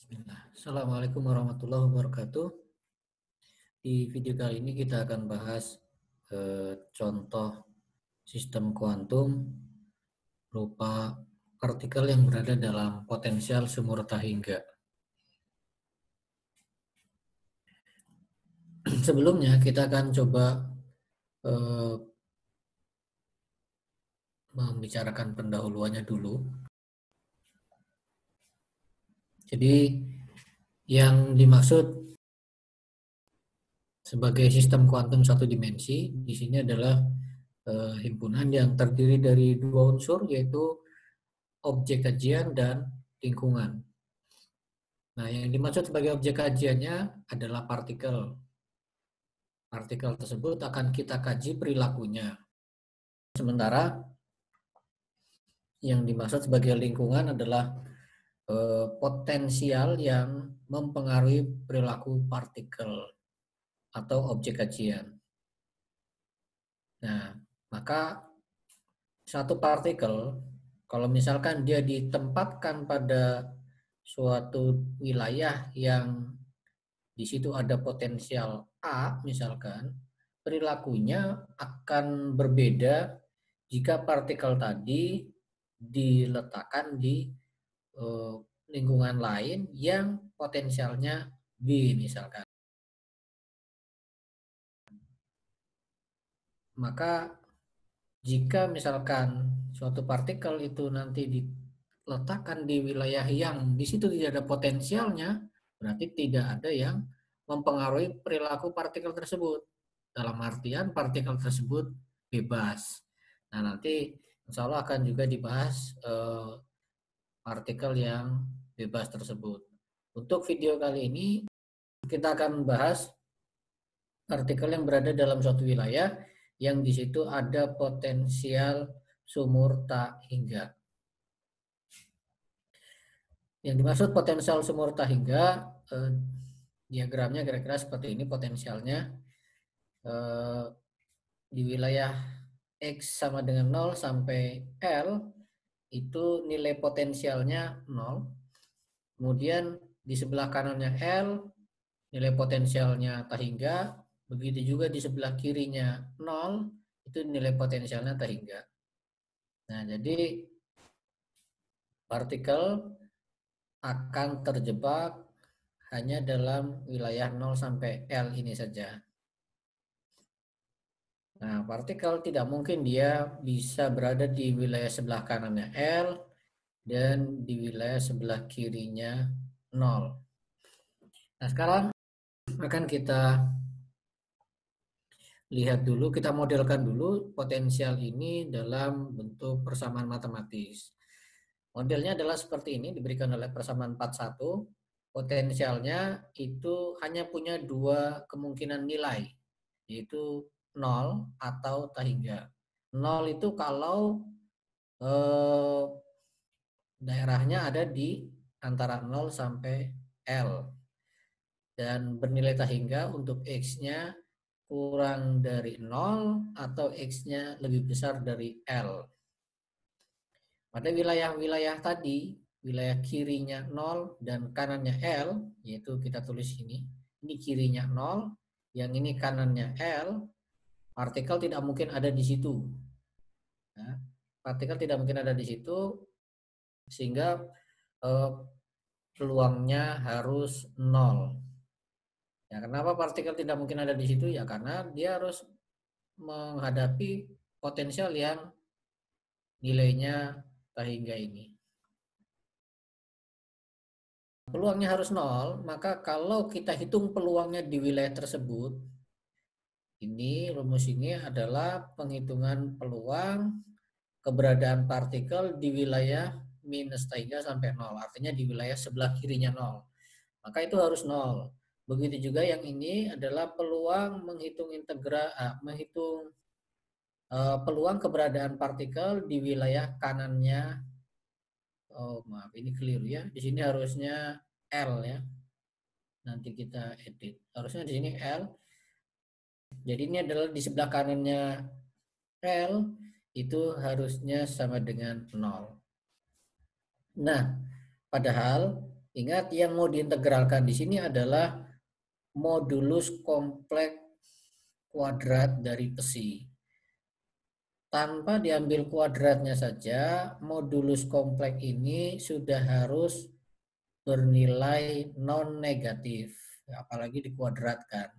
Bismillah. Assalamualaikum warahmatullahi wabarakatuh. Di video kali ini kita akan bahas contoh sistem kuantum berupa partikel yang berada dalam potensial sumur Tahingga. Sebelumnya kita akan coba membicarakan pendahuluannya dulu. Jadi yang dimaksud sebagai sistem kuantum satu dimensi di sini adalah himpunan yang terdiri dari dua unsur, yaitu objek kajian dan lingkungan. Nah, yang dimaksud sebagai objek kajiannya adalah partikel. Partikel tersebut akan kita kaji perilakunya. Sementara yang dimaksud sebagai lingkungan adalah potensial yang mempengaruhi perilaku partikel atau objek kajian. Nah, maka satu partikel, kalau misalkan dia ditempatkan pada suatu wilayah yang di situ ada potensial A misalkan, perilakunya akan berbeda jika partikel tadi diletakkan di lingkungan lain yang potensialnya B misalkan. Maka jika misalkan suatu partikel itu nanti diletakkan di wilayah yang di situ tidak ada potensialnya, berarti tidak ada yang mempengaruhi perilaku partikel tersebut. Dalam artian partikel tersebut bebas. Nah, nanti insya Allah akan juga dibahas partikel yang bebas tersebut. Untuk video kali ini kita akan membahas partikel yang berada dalam suatu wilayah yang di situ ada potensial sumur Tahingga. Yang dimaksud potensial sumur Tahingga, diagramnya kira-kira seperti ini potensialnya. Di wilayah X sama dengan 0 sampai L itu nilai potensialnya 0. Kemudian di sebelah kanannya L nilai potensialnya Tahingga, begitu juga di sebelah kirinya 0 itu nilai potensialnya Tahingga. Nah, jadi partikel akan terjebak hanya dalam wilayah 0 sampai L ini saja. Nah, partikel tidak mungkin dia bisa berada di wilayah sebelah kanannya L dan di wilayah sebelah kirinya 0. Nah, sekarang akan kita lihat dulu, kita modelkan dulu potensial ini dalam bentuk persamaan matematis. Modelnya adalah seperti ini, diberikan oleh persamaan 41. Potensialnya itu hanya punya dua kemungkinan nilai, yaitu 0 atau Tahingga. 0 itu kalau daerahnya ada di antara 0 sampai L. Dan bernilai Tahingga untuk X-nya kurang dari 0 atau X-nya lebih besar dari L. Pada wilayah-wilayah tadi, wilayah kirinya 0 dan kanannya L, yaitu kita tulis ini kirinya 0, yang ini kanannya L, partikel tidak mungkin ada di situ. Nah, partikel tidak mungkin ada di situ, sehingga peluangnya harus 0. Ya, kenapa partikel tidak mungkin ada di situ? Ya karena dia harus menghadapi potensial yang nilainya Tahingga ini. Peluangnya harus 0, maka kalau kita hitung peluangnya di wilayah tersebut, ini rumus ini adalah penghitungan peluang keberadaan partikel di wilayah minus Tahingga sampai 0, artinya di wilayah sebelah kirinya 0. Maka itu harus 0. Begitu juga yang ini adalah peluang menghitung peluang keberadaan partikel di wilayah kanannya. Oh, maaf, ini keliru ya. Di sini harusnya L ya. Nanti kita edit. Harusnya di sini L. Jadi ini adalah di sebelah kanannya L itu harusnya sama dengan 0. Nah, padahal Ingat, yang mau diintegralkan di sini adalah modulus kompleks kuadrat dari besi. Tanpa diambil kuadratnya saja, modulus kompleks ini sudah harus bernilai non negatif, apalagi dikuadratkan.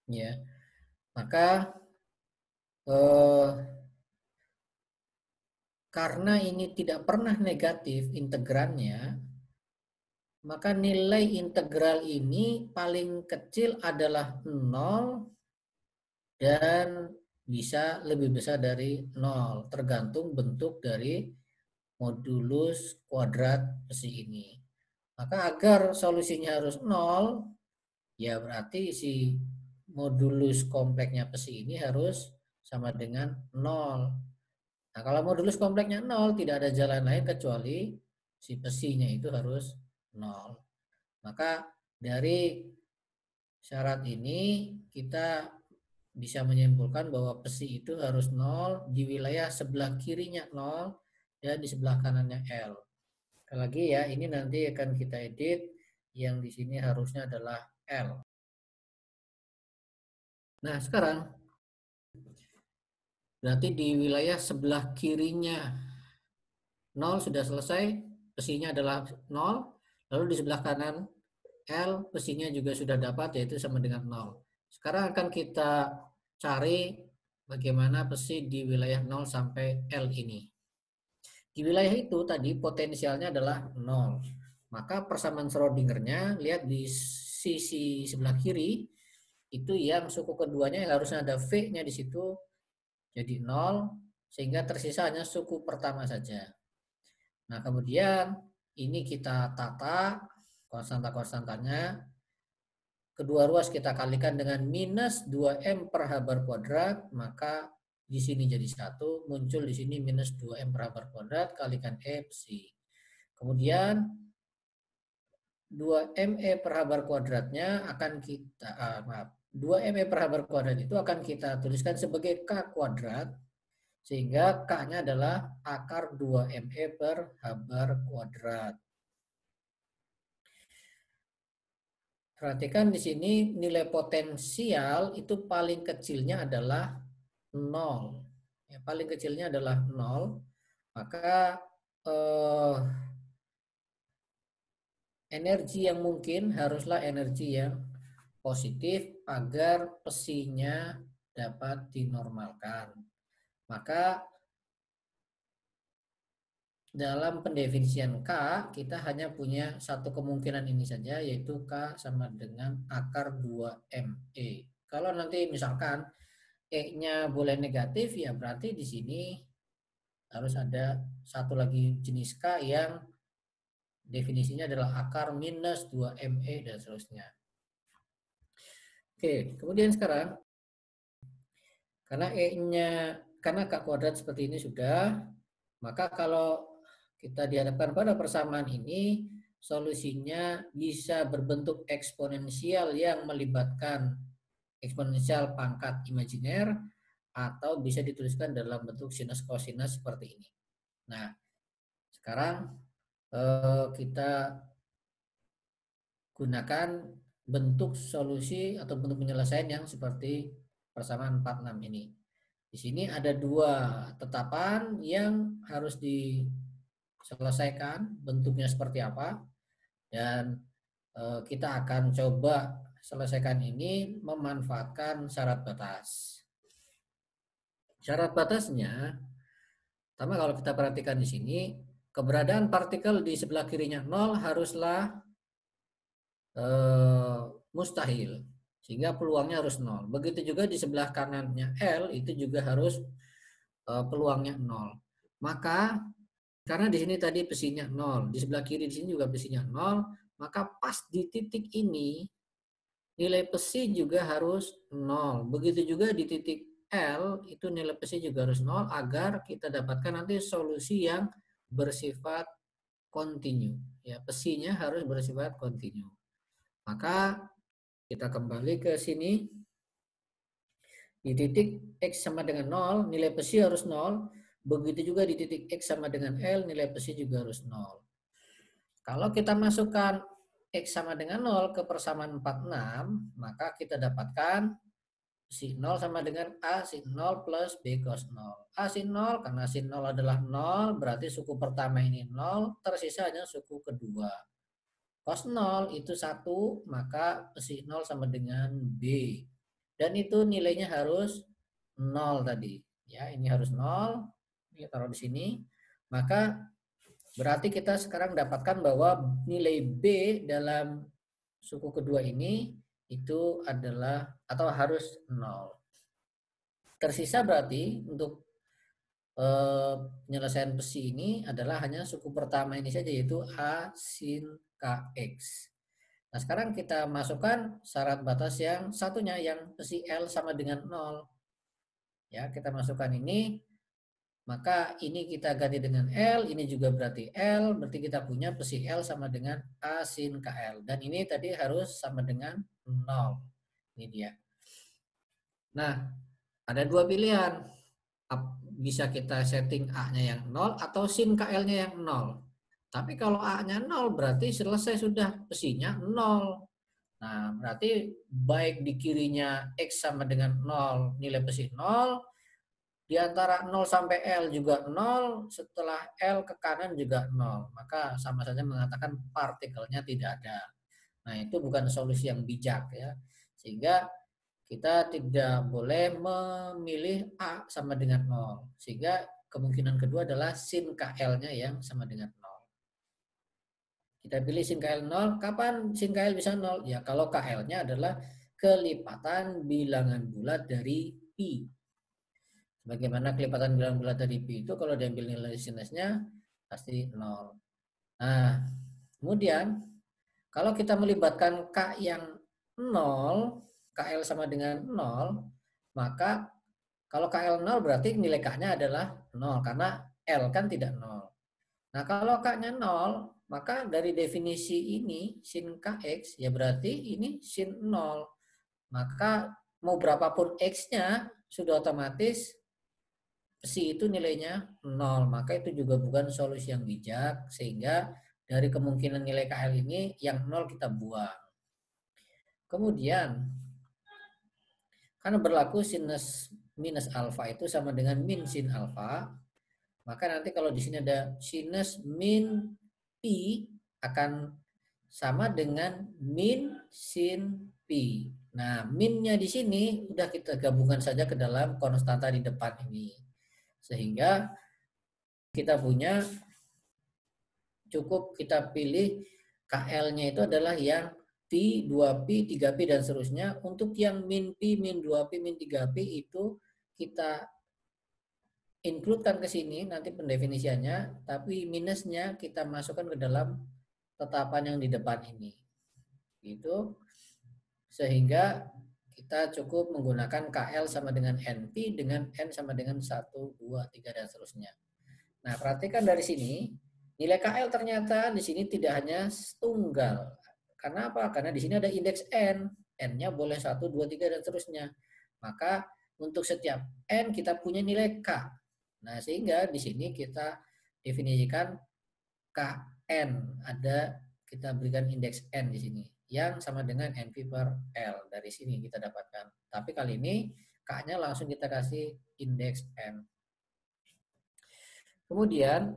Ya, maka karena ini tidak pernah negatif integrannya, maka nilai integral ini paling kecil adalah 0 dan bisa lebih besar dari 0, tergantung bentuk dari modulus kuadrat besi ini. Maka agar solusinya harus 0, ya berarti si modulus kompleksnya besi ini harus sama dengan 0. Nah, kalau modulus kompleksnya 0, tidak ada jalan lain kecuali si besinya itu harus 0. Maka dari syarat ini kita bisa menyimpulkan bahwa besi itu harus 0 di wilayah sebelah kirinya 0 dan di sebelah kanannya L. Sekali lagi ya, ini nanti akan kita edit, yang di sini harusnya adalah L. Nah, sekarang berarti di wilayah sebelah kirinya 0 sudah selesai, besinya adalah 0, lalu di sebelah kanan L, besinya juga sudah dapat, yaitu sama dengan 0. Sekarang akan kita cari bagaimana besi di wilayah 0 sampai L ini. Di wilayah itu tadi potensialnya adalah 0. Maka persamaan Schrödingernya, lihat di sisi sebelah kiri, itu yang suku keduanya yang harusnya ada V-nya di situ, jadi 0, sehingga tersisa hanya suku pertama saja. Nah, kemudian ini kita tata konstanta-konstantanya. Kedua ruas kita kalikan dengan minus 2M per H bar kuadrat, maka di sini jadi 1, muncul di sini minus 2M per H bar kuadrat, kalikan E besi. Kemudian 2ME per H bar kuadratnya akan kita, 2ME per H bar kuadrat itu akan kita tuliskan sebagai K kuadrat, sehingga K-nya adalah akar 2ME per H bar kuadrat. Perhatikan di sini nilai potensial itu paling kecilnya adalah 0. Ya, paling kecilnya adalah 0. Maka energi yang mungkin haruslah energi yang positif agar besinya dapat dinormalkan. Maka dalam pendefinisian K, kita hanya punya satu kemungkinan ini saja, yaitu K sama dengan akar 2ME. Kalau nanti misalkan E-nya boleh negatif, ya berarti di sini harus ada satu lagi jenis K yang definisinya adalah akar minus 2ME dan seterusnya. Oke, kemudian sekarang karena E-nya, karena K kuadrat seperti ini sudah, maka kalau kita dihadapkan pada persamaan ini, solusinya bisa berbentuk eksponensial yang melibatkan eksponensial pangkat imajiner, atau bisa dituliskan dalam bentuk sinus kosinus seperti ini. Nah, sekarang kita gunakan bentuk solusi atau bentuk penyelesaian yang seperti persamaan 46 ini. Di sini ada dua tetapan yang harus diselesaikan, bentuknya seperti apa, dan kita akan coba selesaikan ini memanfaatkan syarat batas. Syarat batasnya, pertama kalau kita perhatikan di sini, keberadaan partikel di sebelah kirinya 0 haruslah mustahil, sehingga peluangnya harus 0. Begitu juga di sebelah kanannya L itu juga harus peluangnya 0. Maka karena di sini tadi besinya 0, di sebelah kiri di sini juga besinya 0, maka pas di titik ini nilai besi juga harus 0. Begitu juga di titik L itu nilai besi juga harus 0 agar kita dapatkan nanti solusi yang bersifat kontinu. Ya, besinya harus bersifat kontinu. Maka kita kembali ke sini. Di titik X sama dengan 0, nilai besi harus 0. Begitu juga di titik X sama dengan L, nilai besi juga harus 0. Kalau kita masukkan X sama dengan 0 ke persamaan 46, maka kita dapatkan sin 0 sama dengan A sin 0 plus B cos 0. A sin 0, karena sin 0 adalah 0, berarti suku pertama ini 0, tersisa hanya suku kedua. Cos 0 itu 1, maka sin 0 sama dengan B. Dan itu nilainya harus 0 tadi. Ya, ini harus 0. Ini taruh di sini. Maka berarti kita sekarang dapatkan bahwa nilai B dalam suku kedua ini itu adalah atau harus 0. Tersisa berarti untuk penyelesaian besi ini adalah hanya suku pertama ini saja, yaitu A sin KX. Nah, sekarang kita masukkan syarat batas yang satunya, yang besi L sama dengan 0. Ya, kita masukkan ini. Maka ini kita ganti dengan L, ini juga berarti L, berarti kita punya besi L sama dengan A sin KL. Dan ini tadi harus sama dengan 0. Ini dia. Nah, ada dua pilihan. Bisa kita setting A-nya yang 0 atau sin KL-nya yang 0. Tapi kalau A-nya 0 berarti selesai sudah, besinya 0. Nah, berarti baik di kirinya X sama dengan 0, nilai besi 0, di antara 0 sampai L juga 0, setelah L ke kanan juga 0. Maka sama saja mengatakan partikelnya tidak ada. Nah, itu bukan solusi yang bijak ya. Sehingga kita tidak boleh memilih A sama dengan 0. Sehingga kemungkinan kedua adalah sin KL-nya yang sama dengan 0. Kita pilih sin KL 0. Kapan sin KL bisa 0? Ya, kalau KL-nya adalah kelipatan bilangan bulat dari pi. Bagaimana kelipatan bilangan bulat dari pi itu kalau diambil nilai sinusnya pasti 0. Nah, kemudian kalau kita melibatkan K yang 0, KL sama dengan 0, maka kalau KL 0 berarti nilai K-nya adalah 0 karena L kan tidak 0. Nah, kalau K-nya 0, maka dari definisi ini sin KX ya berarti ini sin 0. Maka mau berapapun X-nya sudah otomatis besi itu nilainya 0, maka itu juga bukan solusi yang bijak, sehingga dari kemungkinan nilai KL ini yang 0 kita buang. Kemudian, karena berlaku sinus minus alfa itu sama dengan min sin alfa, maka nanti kalau di sini ada sinus min pi akan sama dengan min sin pi. Nah, minnya di sini udah kita gabungkan saja ke dalam konstanta di depan ini. Sehingga kita punya cukup kita pilih KL-nya itu adalah yang pi, 2pi, 3pi dan seterusnya. Untuk yang min pi, min 2pi, min 3pi itu kita include-kan ke sini nanti pendefinisiannya, tapi minusnya kita masukkan ke dalam tetapan yang di depan ini. Itu sehingga kita cukup menggunakan KL sama dengan NP dengan N sama dengan 1, 2, 3 dan seterusnya. Nah, perhatikan dari sini, nilai KL ternyata di sini tidak hanya tunggal. Karena apa? Karena di sini ada indeks N. N-nya boleh 1, 2, 3 dan seterusnya. Maka untuk setiap N kita punya nilai K. Nah, sehingga di sini kita definisikan KN. Kita berikan indeks N di sini yang sama dengan NP per L. Dari sini kita dapatkan. Tapi kali ini K-nya langsung kita kasih indeks N. Kemudian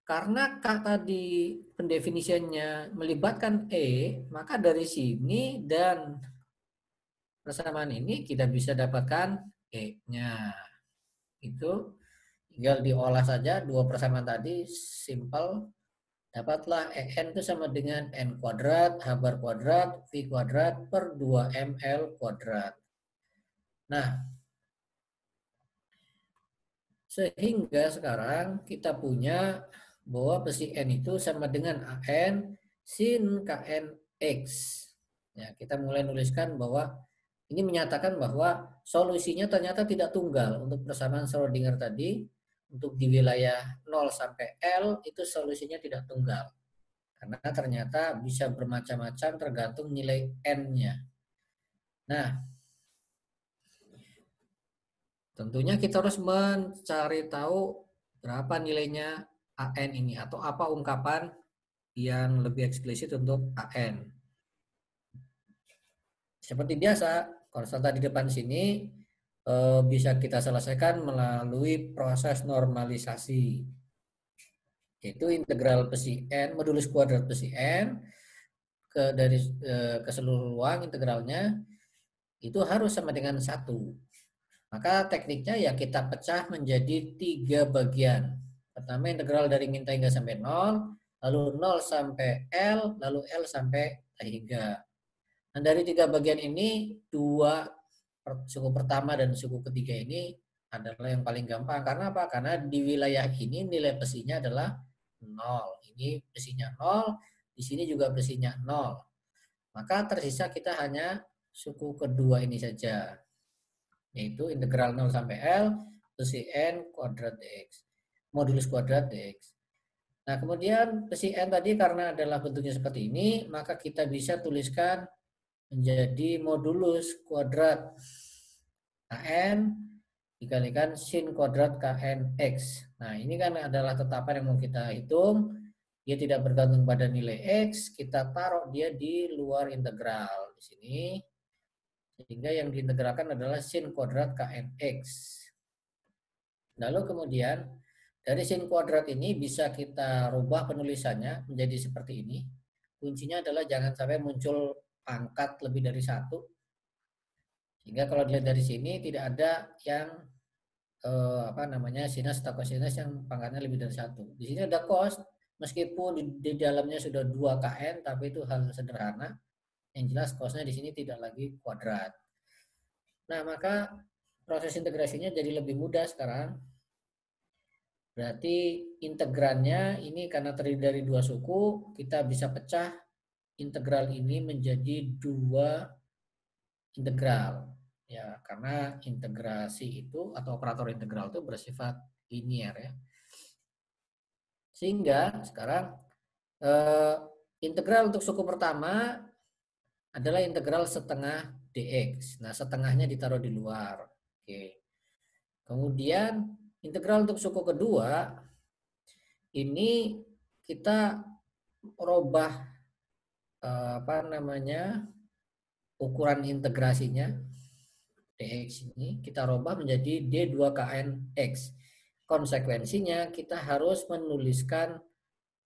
karena K tadi pendefinisiannya melibatkan E, maka dari sini dan persamaan ini kita bisa dapatkan E-nya. Itu tinggal diolah saja dua persamaan tadi, simple. Dapatlah EN itu sama dengan N kuadrat, H bar kuadrat, V kuadrat per 2ML kuadrat. Nah, sehingga sekarang kita punya bahwa besi N itu sama dengan AN sin KN X. Ya, kita mulai nuliskan bahwa ini menyatakan bahwa solusinya ternyata tidak tunggal untuk persamaan Schrödinger tadi. Untuk di wilayah 0 sampai L itu solusinya tidak tunggal. Karena ternyata bisa bermacam-macam tergantung nilai N-nya. Nah, tentunya kita harus mencari tahu berapa nilainya AN ini atau apa ungkapan yang lebih eksplisit untuk AN. Seperti biasa, konstanta di depan sini bisa kita selesaikan melalui proses normalisasi, yaitu integral psi n modulus kuadrat psi n ke seluruh ruang integralnya itu harus sama dengan 1. Maka tekniknya ya kita pecah menjadi 3 bagian. Pertama integral dari min hingga sampai 0, lalu 0 sampai L, lalu L sampai hingga. Nah, dari 3 bagian ini, suku pertama dan suku ketiga ini adalah yang paling gampang. Karena apa? Karena di wilayah ini nilai pesinya adalah 0. Ini pesinya 0, di sini juga pesinya 0. Maka tersisa kita hanya suku kedua ini saja, yaitu integral 0 sampai L psi n kuadrat dx, modulus kuadrat dx. Nah, kemudian psi n tadi karena adalah bentuknya seperti ini, maka kita bisa tuliskan menjadi modulus kuadrat kn dikalikan sin kuadrat kn x. Nah, ini kan adalah tetapan yang mau kita hitung. Dia tidak bergantung pada nilai x, kita taruh dia di luar integral di sini. Sehingga yang diintegralkan adalah sin kuadrat kn x. Lalu kemudian dari sin kuadrat ini bisa kita rubah penulisannya menjadi seperti ini. Kuncinya adalah jangan sampai muncul pangkat lebih dari 1. Sehingga kalau dilihat dari sini tidak ada yang sinus atau kosinus yang pangkatnya lebih dari 1. Di sini ada cos, meskipun di dalamnya sudah 2 kn, tapi itu hal sederhana. Yang jelas cosnya di sini tidak lagi kuadrat. Nah, maka proses integrasinya jadi lebih mudah sekarang. Berarti integrannya ini karena terdiri dari 2 suku, kita bisa pecah integral ini menjadi 2 integral. Ya, karena integrasi itu atau operator integral itu bersifat linear ya. Sehingga sekarang integral untuk suku pertama adalah integral setengah dx. Nah, setengahnya ditaruh di luar. Oke. Kemudian integral untuk suku kedua ini kita robah ukuran integrasinya dx ini kita robah menjadi d2kn(x). Konsekuensinya kita harus menuliskan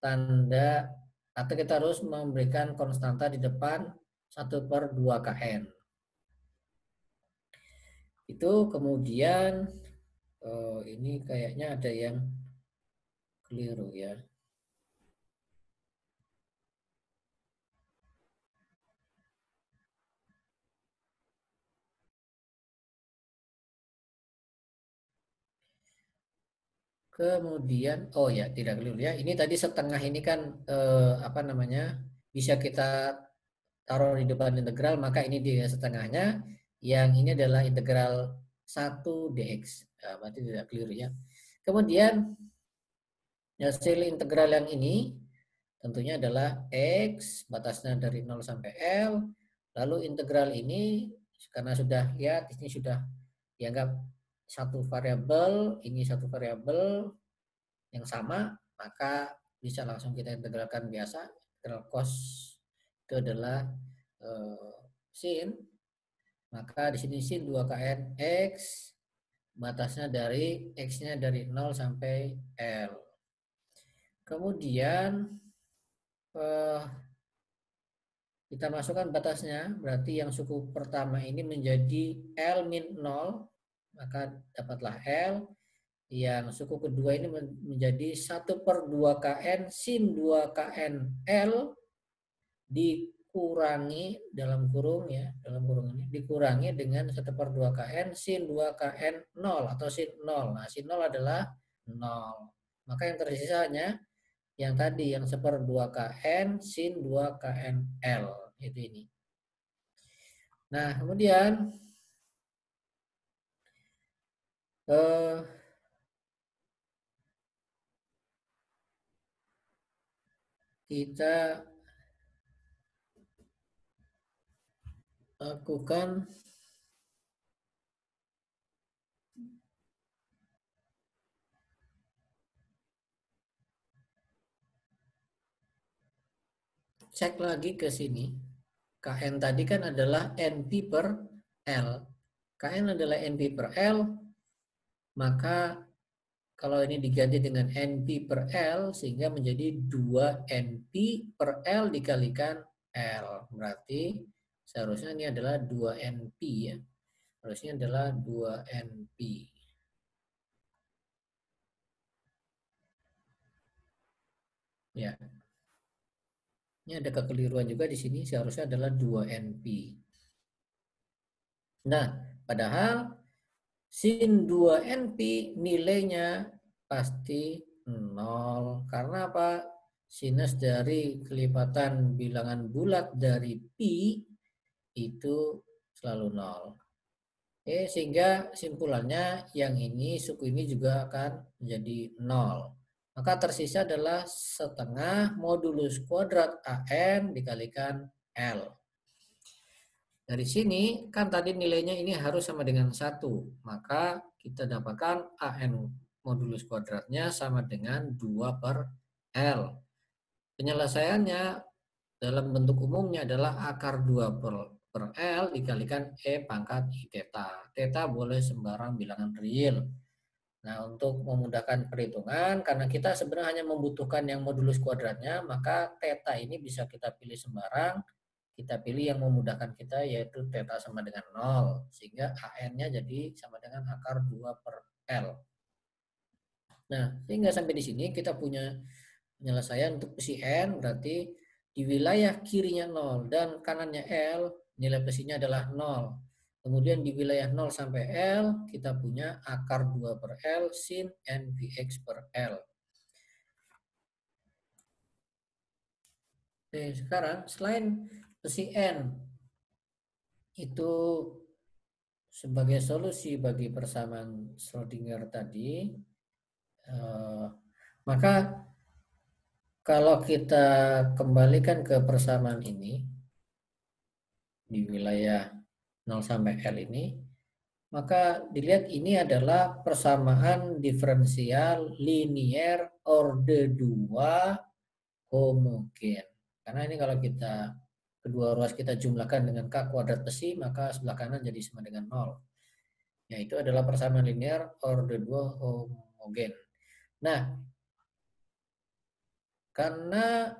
tanda atau kita harus memberikan konstanta di depan 1/2kn. Itu kemudian ini kayaknya ada yang keliru ya. Kemudian, oh ya tidak keliru ya. Ini tadi setengah ini kan bisa kita taruh di depan integral, maka ini dia setengahnya. Yang ini adalah integral 1 dx. Nah, berarti tidak keliru ya. Kemudian hasil integral yang ini tentunya adalah x, batasnya dari 0 sampai L. Lalu integral ini karena sudah ya di sini sudah dianggap satu variabel, ini satu variabel yang sama, maka bisa langsung kita integralkan biasa. Integral cos itu adalah sin, maka di sini sin 2kn x, batasnya dari x-nya dari 0 sampai L. Kemudian kita masukkan batasnya, berarti yang suku pertama ini menjadi L min 0, maka dapatlah L. Yang suku kedua ini menjadi 1/2kn sin 2kn L dikurangi dalam kurung ya, dalam kurung ini dikurangi dengan 1/2kn sin 2kn 0 atau sin 0. Nah, sin 0 adalah 0. Maka yang tersisa hanya yang tadi yang 1/2kn sin 2kn L itu ini. Nah, kemudian kita lakukan cek lagi ke sini. Kn tadi kan adalah NP per L. Kn adalah NP per L, maka kalau ini diganti dengan NP per L sehingga menjadi 2 NP per L dikalikan L. Berarti seharusnya ini adalah 2 NP ya. Harusnya adalah 2 NP. Ya. Ini ada kekeliruan juga di sini, seharusnya adalah 2 NP. Nah, padahal sin 2 NP nilainya pasti 0. Karena apa? Sinus dari kelipatan bilangan bulat dari pi itu selalu 0. Oke, sehingga simpulannya yang ini, suku ini juga akan menjadi 0. Maka tersisa adalah setengah modulus kuadrat AN dikalikan L. Dari sini kan tadi nilainya ini harus sama dengan 1. Maka kita dapatkan AN modulus kuadratnya sama dengan 2 per L. Penyelesaiannya dalam bentuk umumnya adalah akar 2 per L dikalikan E pangkat I theta. Theta boleh sembarang bilangan real. Nah, untuk memudahkan perhitungan, karena kita sebenarnya hanya membutuhkan yang modulus kuadratnya, maka theta ini bisa kita pilih sembarang. Kita pilih yang memudahkan kita, yaitu theta sama dengan 0. Sehingga AN-nya jadi sama dengan akar 2 per L. Nah, sehingga sampai di sini kita punya penyelesaian untuk psi N, berarti di wilayah kirinya 0 dan kanannya L, nilai psinya adalah 0. Kemudian di wilayah 0 sampai L, kita punya akar 2 per L sin NVX per L. Oke, sekarang selain psi N itu sebagai solusi bagi persamaan Schrödinger tadi, maka kalau kita kembalikan ke persamaan ini di wilayah 0 sampai L ini, maka dilihat ini adalah persamaan diferensial linier orde 2 homogen. Karena ini kalau kita kedua ruas kita jumlahkan dengan K kuadrat besi, maka sebelah kanan jadi sama dengan 0. Yaitu adalah persamaan linier orde 2 homogen. Nah, karena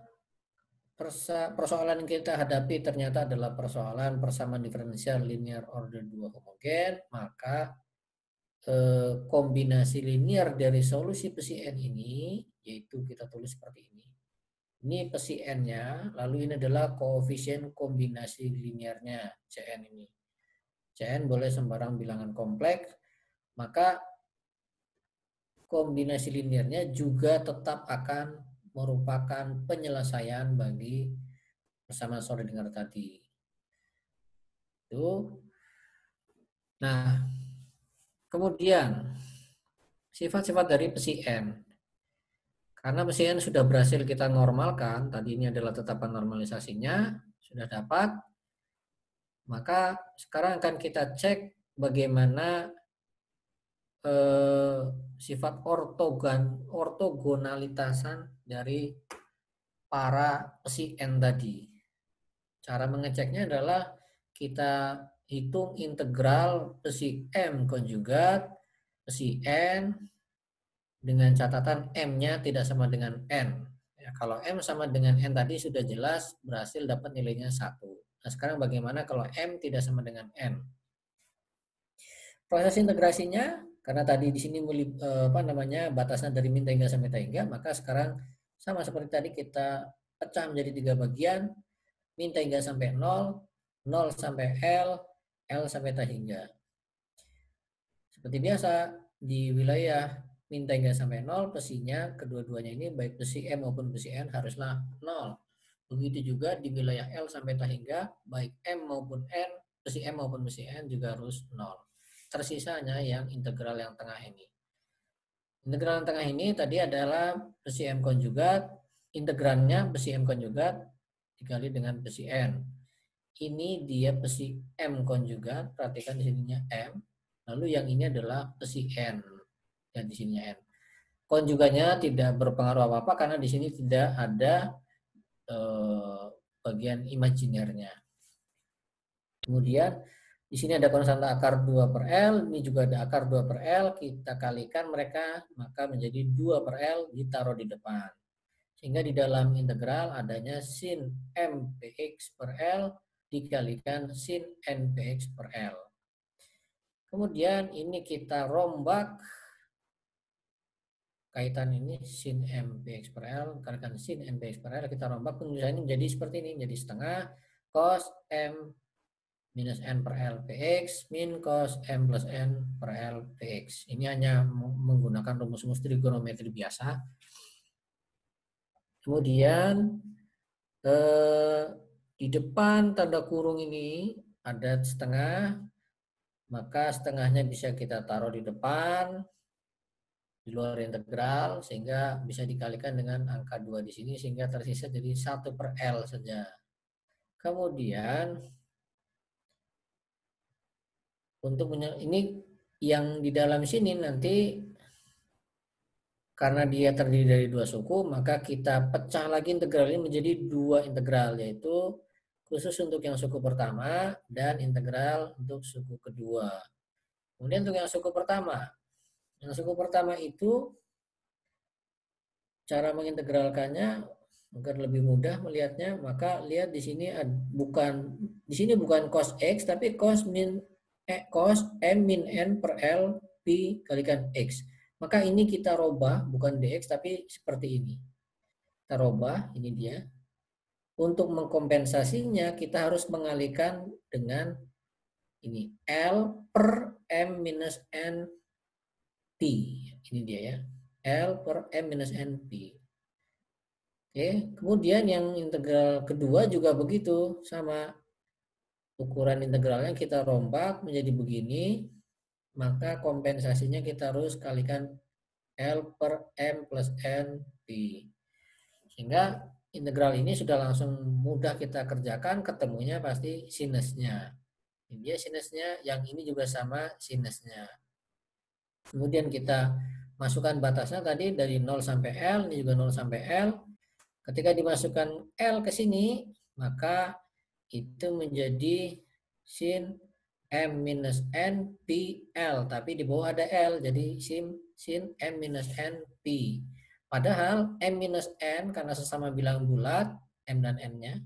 persoalan yang kita hadapi ternyata adalah persoalan persamaan diferensial linier orde 2 homogen, maka kombinasi linier dari solusi psi N ini, yaitu kita tulis seperti ini. Ini psi N-nya, lalu ini adalah koefisien kombinasi liniernya, Cn ini. Cn boleh sembarang bilangan kompleks, maka kombinasi liniernya juga tetap akan merupakan penyelesaian bagi persamaan Schrödinger tadi. Itu. Nah, kemudian sifat-sifat dari psi N. Karena psi N sudah berhasil kita normalkan, tadi ini adalah tetapan normalisasinya, sudah dapat, maka sekarang akan kita cek bagaimana sifat ortogonalitasan dari para psi N tadi. Cara mengeceknya adalah kita hitung integral psi M konjugat psi N dengan catatan M-nya tidak sama dengan N. Ya, kalau M sama dengan N tadi sudah jelas berhasil dapat nilainya 1. Nah, sekarang bagaimana kalau M tidak sama dengan N? Proses integrasinya, karena tadi di sini batasnya dari min hingga sampai ta hingga, maka sekarang sama seperti tadi kita pecah menjadi 3 bagian, min hingga sampai 0, 0 sampai L, L sampai ta hingga. Seperti biasa, di wilayah min hingga sampai 0, pesinya kedua-duanya ini baik pesi M maupun pesi N haruslah 0. Begitu juga di wilayah L sampai ta hingga, baik M maupun N, pesi M maupun pesi N juga harus 0. Tersisanya yang integral yang tengah ini. Integral yang tengah ini tadi adalah pesi M konjugat, integrannya pesi M konjugat dikali dengan pesi N. Ini dia pesi M konjugat, perhatikan di sininya M. Lalu yang ini adalah pesi N dan di sininya N. Konjugatnya tidak berpengaruh apa-apa karena di sini tidak ada bagian imajinernya. Kemudian di sini ada konstanta akar 2 per L, ini juga ada akar 2 per L, kita kalikan mereka, maka menjadi 2 per L ditaruh di depan. Sehingga di dalam integral adanya sin MPX per L dikalikan sin NPX per L. Kemudian ini kita rombak kaitan ini sin MPX per L kalikan sin NPX per L, kita rombak penulisannya menjadi seperti ini, menjadi setengah cos M minus N per L PX min cos M plus N per L PX. Ini hanya menggunakan rumus-rumus trigonometri biasa. Kemudian di depan tanda kurung ini ada setengah, maka setengahnya bisa kita taruh di depan di luar integral sehingga bisa dikalikan dengan angka 2 di sini sehingga tersisa jadi 1 per L saja. Kemudian untuk ini yang di dalam sini nanti karena dia terdiri dari 2 suku, maka kita pecah lagi integral ini menjadi 2 integral, yaitu khusus untuk yang suku pertama dan integral untuk suku kedua. Kemudian untuk yang suku pertama itu cara mengintegralkannya agar lebih mudah melihatnya, maka lihat di sini bukan cos x tapi cos m min n per L pi kalikan x. Maka ini kita robah bukan dx tapi seperti ini. Kita robah, ini dia. Untuk mengkompensasinya kita harus mengalihkan dengan ini L per m minus n pi. Ini dia ya. L per m minus n pi. Oke, kemudian yang integral kedua juga begitu, sama. Ukuran integralnya kita rombak menjadi begini, maka kompensasinya kita harus kalikan L per M plus N pi. Sehingga integral ini sudah langsung mudah kita kerjakan, ketemunya pasti sinusnya. Ini dia sinusnya, yang ini juga sama sinusnya. Kemudian kita masukkan batasnya tadi dari 0 sampai L, ini juga 0 sampai L. Ketika dimasukkan L ke sini, maka itu menjadi sin M minus N pi L, tapi di bawah ada L, jadi sin M minus N pi. Padahal M minus N karena sesama bilangan bulat, M dan N-nya,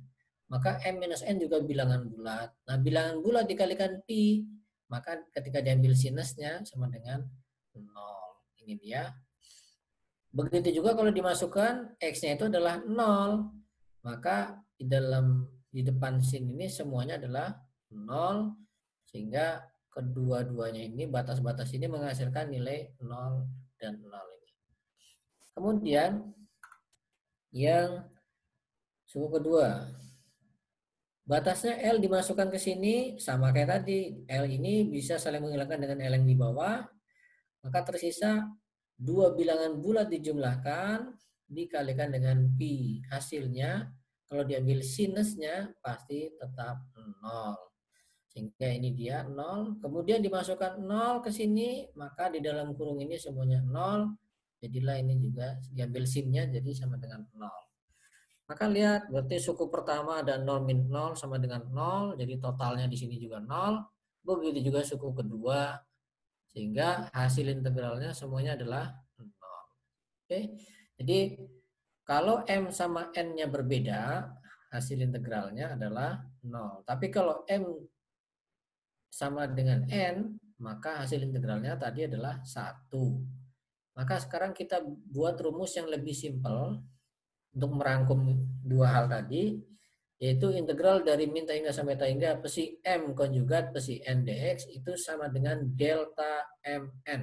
maka M minus N juga bilangan bulat. Nah, bilangan bulat dikalikan pi, maka ketika diambil sinusnya sama dengan 0. Ini dia. Begitu juga kalau dimasukkan X-nya itu adalah 0, maka di depan sin ini semuanya adalah 0, sehingga kedua-duanya ini, batas-batas ini menghasilkan nilai 0 dan 0 ini. Kemudian yang suku kedua, batasnya L dimasukkan ke sini sama kayak tadi. L ini bisa saling menghilangkan dengan L yang di bawah, maka tersisa 2 bilangan bulat dijumlahkan dikalikan dengan pi. Hasilnya kalau diambil sinusnya pasti tetap 0. Sehingga ini dia 0. Kemudian dimasukkan 0 ke sini, maka di dalam kurung ini semuanya 0. Jadilah ini juga diambil sinnya jadi sama dengan 0. Maka lihat, berarti suku pertama ada 0 min 0 sama dengan 0. Jadi totalnya di sini juga 0. Begitu juga suku kedua. Sehingga hasil integralnya semuanya adalah 0. Oke. Jadi kalau M sama N-nya berbeda, hasil integralnya adalah 0. Tapi kalau M sama dengan N, maka hasil integralnya tadi adalah 1. Maka sekarang kita buat rumus yang lebih simpel untuk merangkum dua hal tadi, yaitu integral dari min ta hingga sampai ta hingga psi M konjugat psi N dx itu sama dengan delta Mn.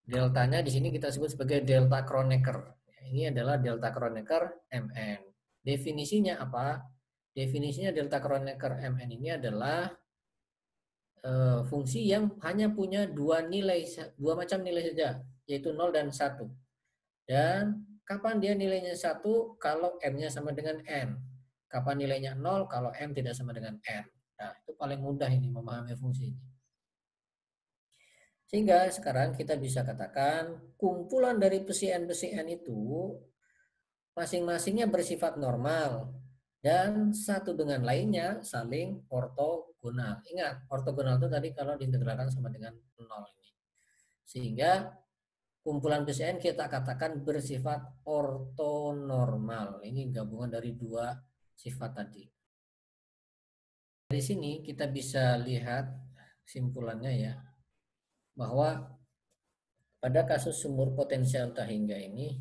Deltanya di sini kita sebut sebagai delta Kronecker. Ini adalah delta Kronecker Mn. Definisinya apa? Definisinya delta Kronecker Mn ini adalah fungsi yang hanya punya dua macam nilai saja, yaitu 0 dan 1. Dan kapan dia nilainya 1? Kalau M-nya sama dengan N. Kapan nilainya 0? Kalau M tidak sama dengan N. Nah, itu paling mudah ini memahami fungsi ini. Sehingga sekarang kita bisa katakan kumpulan dari psi N itu masing-masingnya bersifat normal. dan satu dengan lainnya saling ortogonal. Ingat, ortogonal itu tadi kalau diintegralkan sama dengan 0 ini. Sehingga kumpulan PCN kita katakan bersifat ortonormal. Ini gabungan dari dua sifat tadi. Dari sini kita bisa lihat kesimpulannya ya, bahwa pada kasus sumur potensial Tahingga ini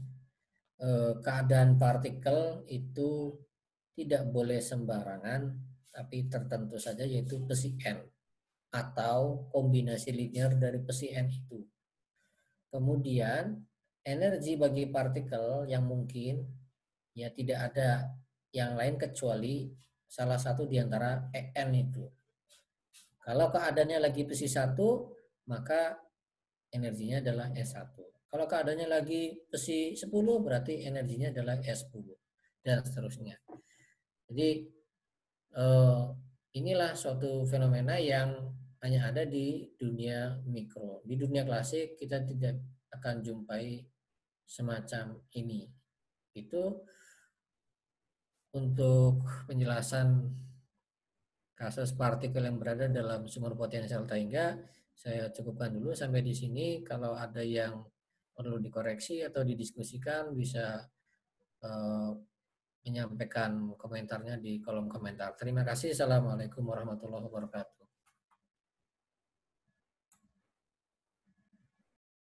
keadaan partikel itu tidak boleh sembarangan, tapi tertentu saja, yaitu besi N atau kombinasi linear dari besi N itu. Kemudian energi bagi partikel yang mungkin ya tidak ada yang lain kecuali salah satu di antara En itu. Kalau keadaannya lagi besi 1, maka energinya adalah S1. Kalau keadaannya lagi besi 10, berarti energinya adalah S10 dan seterusnya. Jadi inilah suatu fenomena yang hanya ada di dunia mikro. Di dunia klasik kita tidak akan jumpai semacam ini. Itu untuk penjelasan kasus partikel yang berada dalam sumur potensial Tahingga. Saya cukupkan dulu sampai di sini. Kalau ada yang perlu dikoreksi atau didiskusikan, bisa menyampaikan komentarnya di kolom komentar. Terima kasih. Assalamualaikum warahmatullahi wabarakatuh.